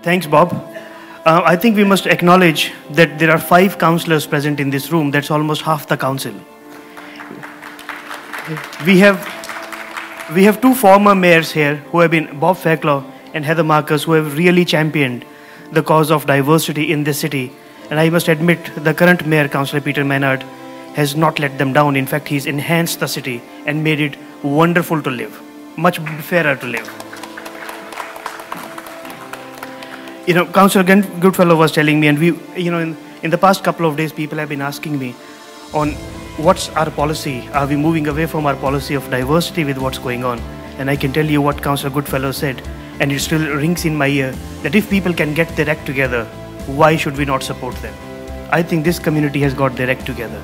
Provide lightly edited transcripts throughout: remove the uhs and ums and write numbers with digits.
Thanks, Bob. I think we must acknowledge that there are 5 councillors present in this room. That's almost half the council. We have 2 former mayors here who have been Bob Fairclough and Heather Marcus, who have really championed the cause of diversity in this city. And I must admit, the current mayor, Councillor Peter Maynard, has not let them down. In fact, he's enhanced the city and made it wonderful to live, much fairer to live. You know, Councillor Goodfellow was telling me, and in the past couple of days, people have been asking me on what's our policy. Are we moving away from our policy of diversity with what's going on? And I can tell you what Councillor Goodfellow said, and it still rings in my ear, that if people can get their act together, why should we not support them? I think this community has got their act together.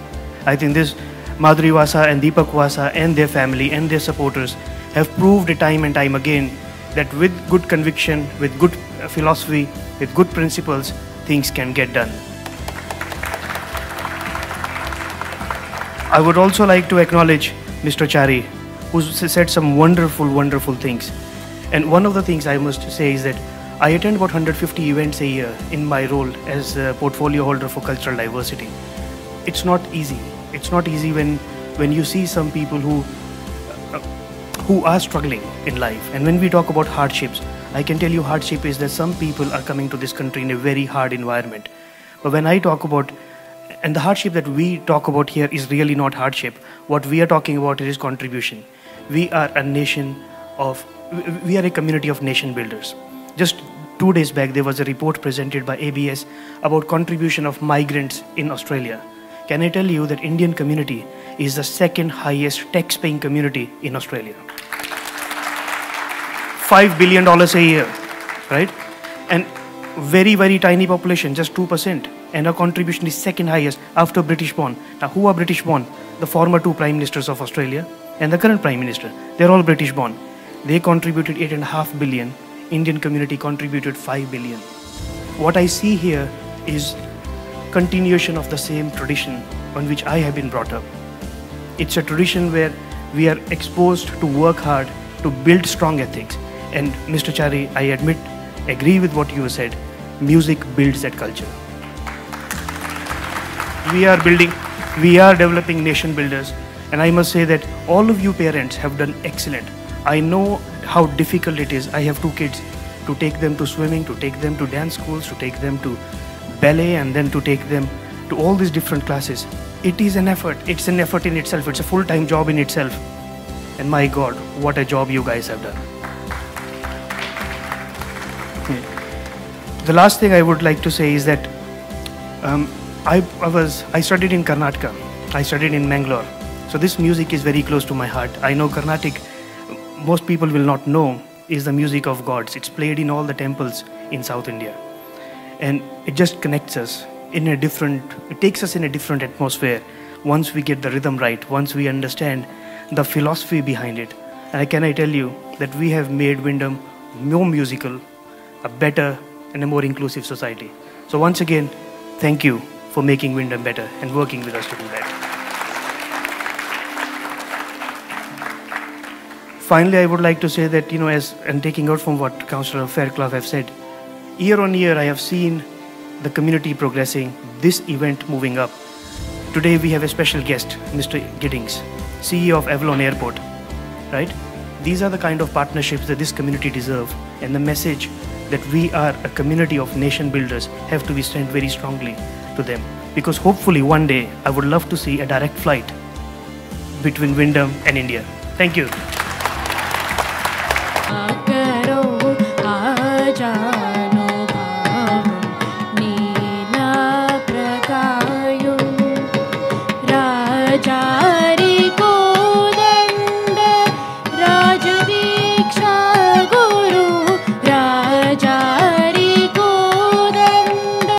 I think this Madhuri Vasa and Deepak Vasa and their family and their supporters have proved time and time again that with good conviction, with good philosophy, with good principles, things can get done. I would also like to acknowledge Mr. Chari, who said some wonderful, wonderful things. And one of the things I must say is that I attend about 150 events a year in my role as a portfolio holder for cultural diversity. It's not easy. It's not easy when you see some people who are struggling in life. And when we talk about hardships, I can tell you hardship is that some people are coming to this country in a very hard environment. But when I talk about, and the hardship that we talk about here is really not hardship. What we are talking about is contribution. We are a community of nation builders. Just 2 days back, there was a report presented by ABS about contribution of migrants in Australia. Can I tell you that Indian community is the 2nd highest tax-paying community in Australia? $5 billion a year, right? And very, very tiny population, just 2%. And our contribution is 2nd highest after British-born. Now, who are British-born? The former 2 Prime Ministers of Australia and the current Prime Minister. They're all British-born. They contributed 8.5 billion. Indian community contributed 5 billion. What I see here is continuation of the same tradition on which I have been brought up. It's a tradition where we are exposed to work hard, to build strong ethics. And Mr. Chari, I agree with what you said. Music builds that culture. We are developing nation builders. And I must say that all of you parents have done excellent. I know how difficult it is. I have 2 kids. To take them to swimming, to take them to dance schools, to take them to ballet, and then to take them to all these different classes. It is an effort. It's an effort in itself. It's a full-time job in itself. And my God, what a job you guys have done. The last thing I would like to say is that I studied in Karnataka. I studied in Mangalore. So this music is very close to my heart. I know Carnatic, most people will not know, is the music of gods. It's played in all the temples in South India. And it just connects us in a different, it takes us in a different atmosphere once we get the rhythm right, once we understand the philosophy behind it. And can I tell you that we have made Wyndham more musical, a better and a more inclusive society. So once again, thank you for making Wyndham better and working with us to do that. Finally, I would like to say that, and taking out from what Councillor Fairclough have said, year on year I have seen the community progressing, this event moving up. Today we have a special guest, Mr. Giddings, CEO of Avalon Airport, right? These are the kind of partnerships that this community deserves, and the message that we are a community of nation builders have to be sent very strongly to them. Because hopefully one day I would love to see a direct flight between Wyndham and India. Thank you. Raja